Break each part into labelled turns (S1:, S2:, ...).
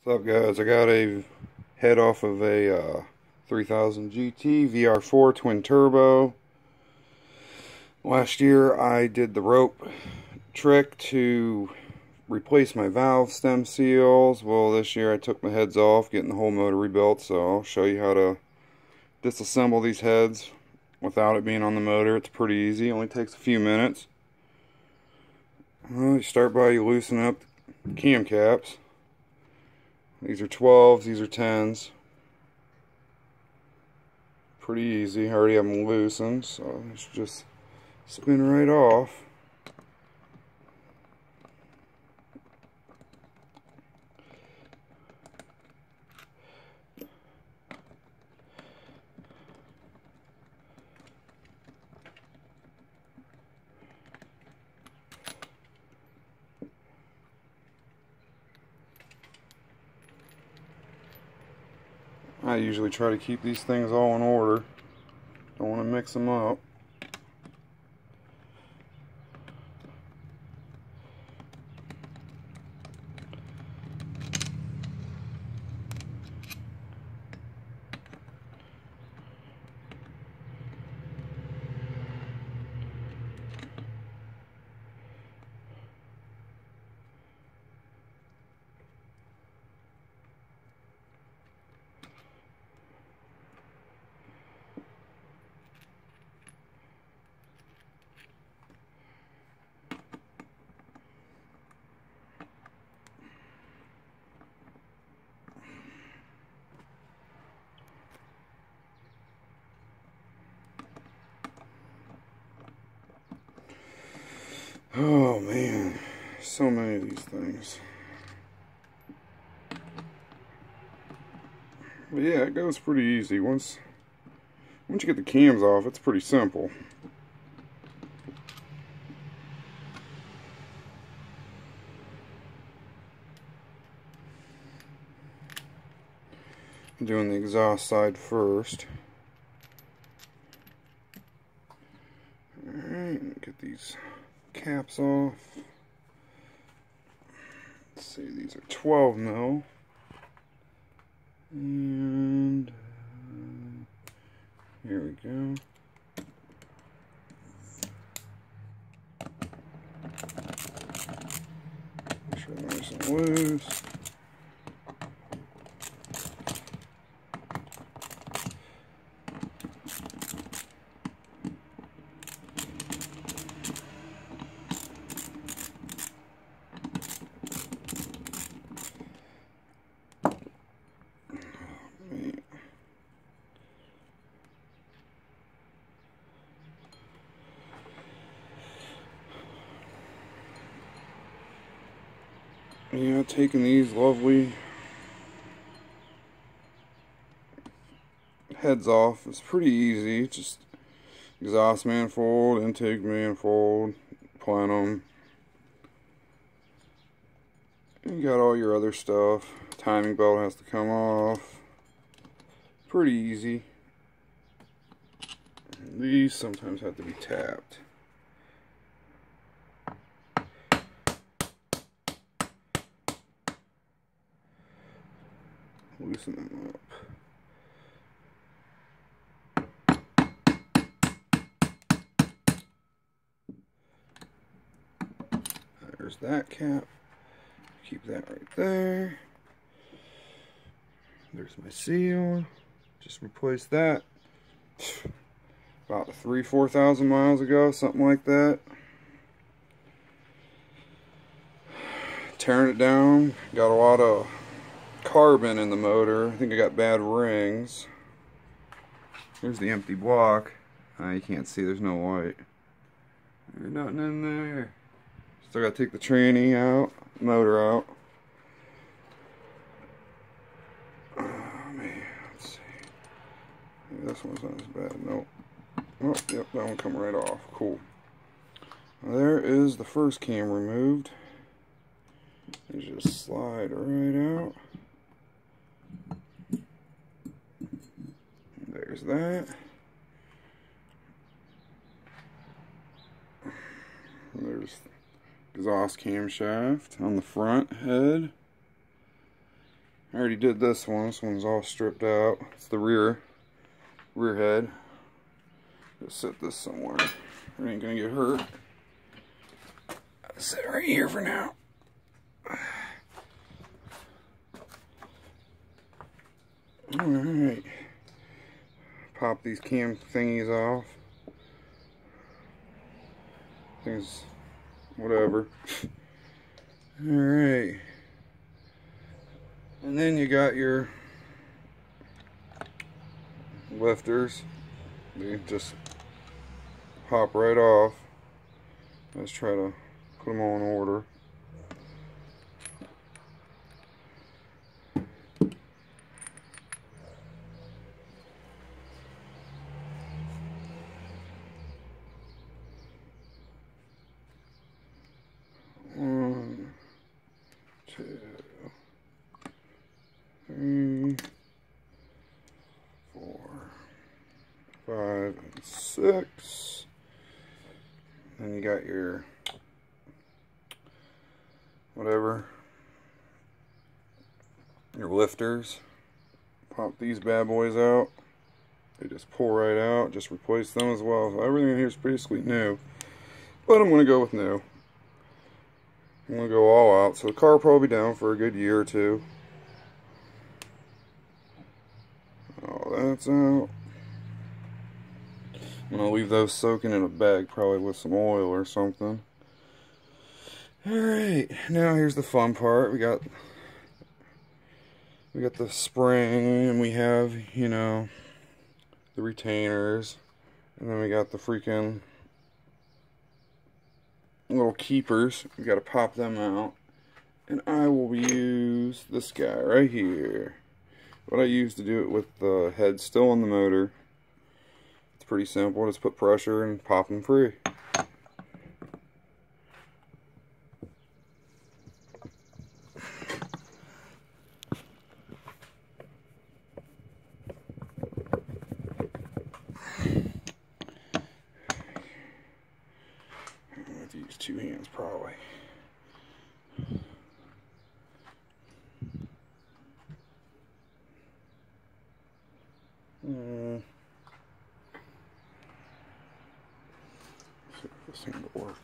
S1: What's up, guys? I got a head off of a 3000 GT vr4 twin turbo. Last year I did the rope trick to replace my valve stem seals. Well, this year I took my heads off, getting the whole motor rebuilt, so I'll show you how to disassemble these heads without it being on the motor. It's pretty easy, it only takes a few minutes. Well, you start by loosening up the cam caps. These are 12s, these are 10s. Pretty easy. I already have them loosened, so it's just spin right off. I usually try to keep these things all in order. Don't want to mix them up. Oh man, so many of these things. But yeah, it goes pretty easy. Once you get the cams off, it's pretty simple. I'm doing the exhaust side first. Alright, get these caps off. Let's see, these are 12 mil. And here we go. Make sure they're nice and loose. Yeah, taking these lovely heads off is pretty easy. Just exhaust manifold, intake manifold, plenum. You got all your other stuff. Timing belt has to come off. Pretty easy. These sometimes have to be tapped. Loosen them up. There's that cap. Keep that right there. There's my seal. Just replaced that about 3,000–4,000 miles ago, something like that. Tearing it down. Got a lot of carbon in the motor. I think I got bad rings. Here's the empty block. You can't see, there's no light. There's nothing in there. Still gotta take the tranny out, motor out. Oh man, let's see. Maybe this one's not as bad. Nope. Oh, yep, that one come right off. Cool. Well, there is the first cam removed. You just slide right out. There's that. There's exhaust camshaft on the front head. I already did this one. This one's all stripped out. It's the rear head. Just set this somewhere. It ain't gonna get hurt. I'll set it right here for now. Alright. Pop these cam thingies off. Things, whatever. Alright. And then you got your lifters. They just pop right off. Let's try to put them all in order. One, two, three, 4, 5, and 6. Then you got your whatever, your lifters. Pop these bad boys out. They just pull right out. Just replace them as well. So everything in here is basically new, but I'm going to go with new. I'm going to go all out. So the car will probably be down for a good year or two. Oh, that's out. I'm going to leave those soaking in a bag, probably with some oil or something. Alright, now here's the fun part. We got the spring, and we have, you know, the retainers, and then we got the freaking little keepers. We got to pop them out, and I will use this guy right here. What I use to do it with the head still on the motor. It's pretty simple. Just put pressure and pop them free. I have to use 2 hands probably. See if this thing will work.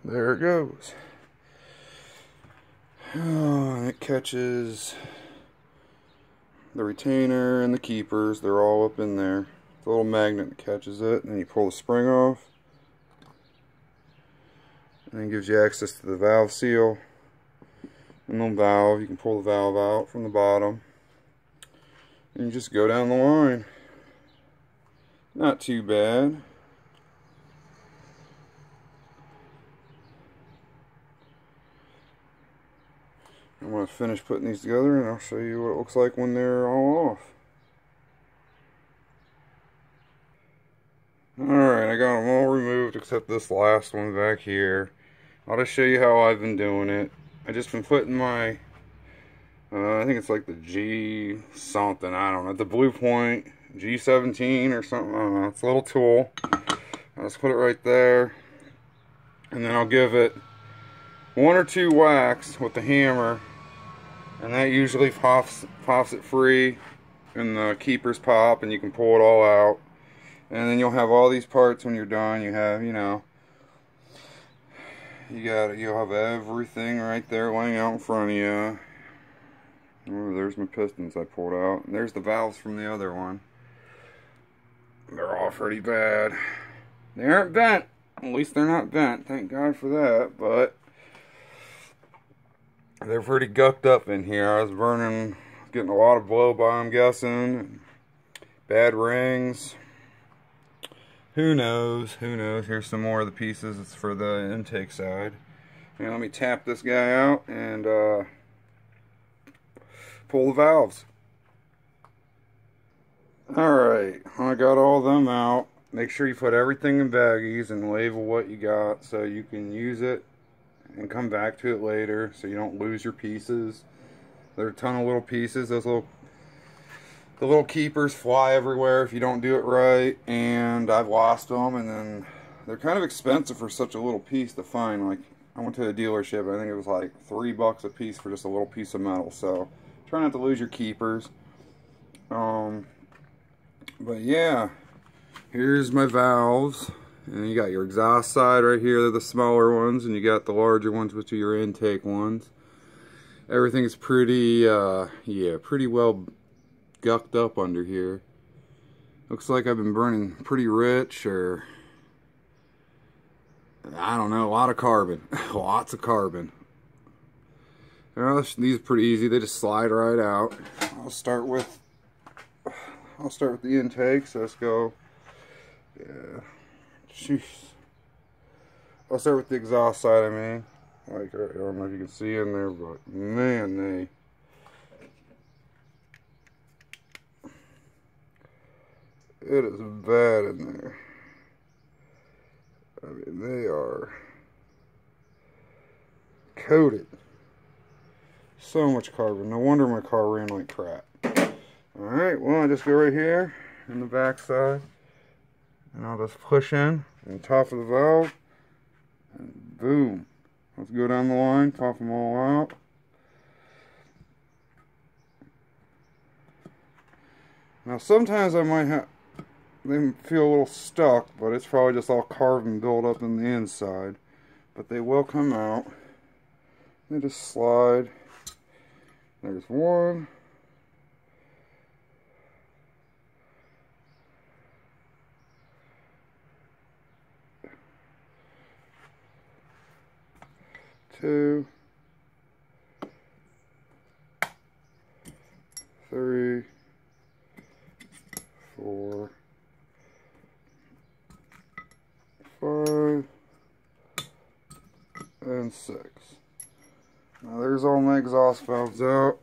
S1: There it goes. Oh, and it catches the retainer and the keepers. They're all up in there. The little magnet that catches it, and then you pull the spring off, and then gives you access to the valve seal and the valve. You can pull the valve out from the bottom, and you just go down the line. Not too bad. I'm going to finish putting these together, and I'll show you what it looks like when they're all off. Alright, I got them all removed except this last one back here. I'll just show you how I've been doing it. I just been putting my, I think it's like the G something, I don't know, the Blue Point G17 or something, I don't know. It's a little tool. I'll just put it right there, and then I'll give it 1 or 2 whacks with the hammer, and that usually pops it free, and the keepers pop, and you can pull it all out. And then you'll have all these parts when you're done. You have, you know, you'll have everything right there laying out in front of you. Oh, there's my pistons I pulled out. And there's the valves from the other one. They're all pretty bad. They aren't bent. At least they're not bent. Thank God for that. But they're pretty gucked up in here. I was getting a lot of blow by, I'm guessing. Bad rings. Who knows? Who knows? Here's some more of the pieces. It's for the intake side. And let me tap this guy out and pull the valves. Alright, I got all of them out. Make sure you put everything in baggies and label what you got so you can use it and come back to it later so you don't lose your pieces. There are a ton of little pieces. The little keepers fly everywhere if you don't do it right, and I've lost them, and then they're kind of expensive for such a little piece to find. Like, I went to the dealership, I think it was like $3 a piece for just a little piece of metal, so try not to lose your keepers. But yeah, here's my valves, and you got your exhaust side right here. They're the smaller ones, and you got the larger ones, which are your intake ones. Everything's pretty, yeah, pretty well gucked up under here. Looks like I've been burning pretty rich, or I don't know, a lot of carbon. Lots of carbon. These are pretty easy, they just slide right out. I'll start with the intake, so let's go. Yeah. Jeez. I'll start with the exhaust side, I mean. Like, I don't know if you can see in there, but man, it is bad in there. I mean, they are coated. So much carbon. No wonder my car ran like crap. Alright, well, I just go right here in the back side, and I'll just push in on top of the valve, and boom. Let's go down the line, pop them all out. Now, sometimes I might have they feel a little stuck, but it's probably just all carbon built up in the inside. But they will come out. They just slide. There's one. Two. 3. 4. 5. And 6. Now there's all my exhaust valves out,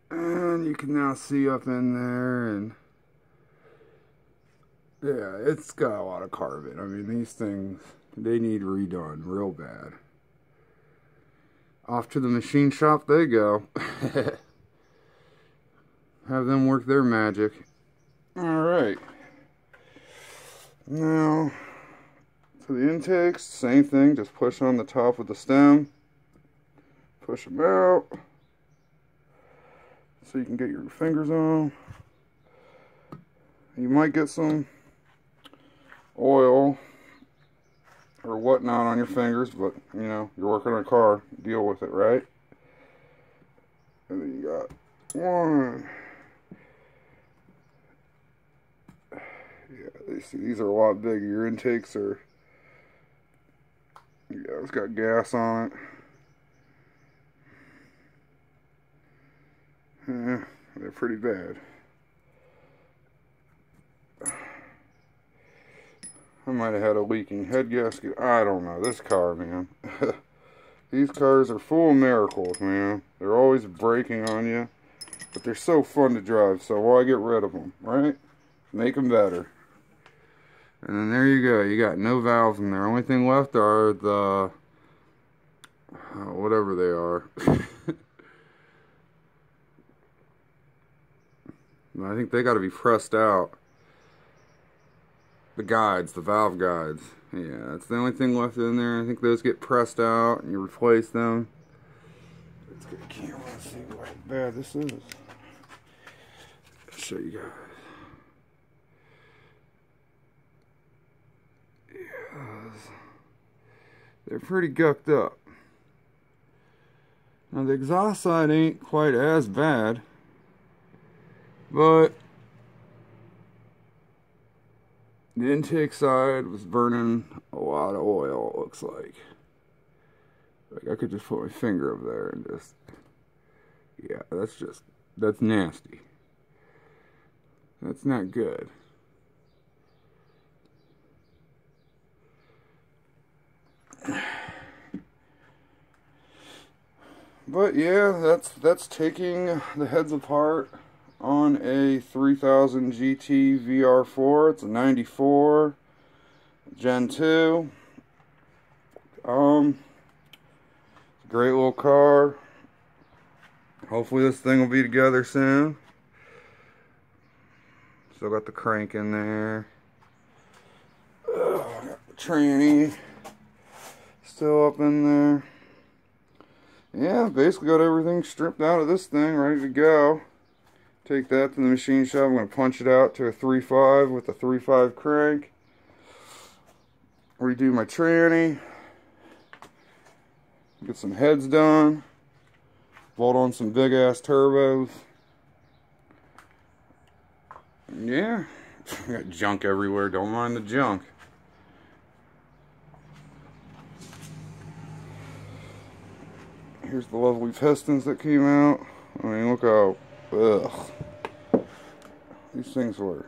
S1: and you can now see up in there, and yeah, it's got a lot of carbon. I mean, these things, they need redone real bad. Off to the machine shop they go. Have them work their magic. Alright. Now, for the intakes, same thing. Just push on the top of the stem. Push them out. So you can get your fingers on. You might get some oil or whatnot on your fingers, but you know, you're working on a car, deal with it, right? And then you got one. Yeah, these are a lot bigger. Your intakes are, yeah, it's got gas on it. Yeah, they're pretty bad. I might have had a leaking head gasket. I don't know. This car, man. These cars are full of miracles, man. They're always breaking on you. But they're so fun to drive, so why get rid of them, right? Make them better. And then there you go. You got no valves in there. Only thing left are the, whatever they are. I think they got to be pressed out. The guides, the valve guides. Yeah, that's the only thing left in there. I think those get pressed out and you replace them. Let's get a camera and see how bad this is. I'll show you guys. Yes. They're pretty gucked up. Now the exhaust side ain't quite as bad, but the intake side was burning a lot of oil, it looks like. Like I could just put my finger up there and just, yeah, that's nasty. That's not good. But yeah, that's taking the heads apart on a 3000 GT vr4. It's a 94 Gen 2. Great little car. Hopefully this thing will be together soon. Still got the crank in there. Got the tranny still up in there. Yeah, basically got everything stripped out of this thing, ready to go. Take that to the machine shop. I'm going to punch it out to a 3.5 with a 3.5 crank. Redo my tranny. Get some heads done. Bolt on some big ass turbos. Yeah. Got junk everywhere. Don't mind the junk. Here's the lovely pistons that came out. I mean, look how... Ugh. These things were...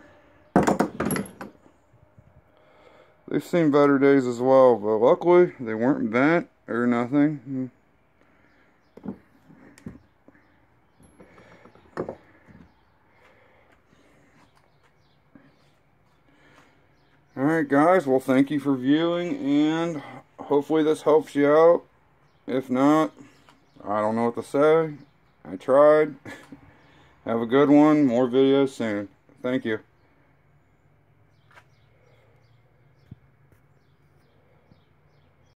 S1: They've seen better days as well, but luckily they weren't bent or nothing. Alright guys, well thank you for viewing, and hopefully this helps you out. If not, I don't know what to say. I tried. Have a good one. More videos soon. Thank you.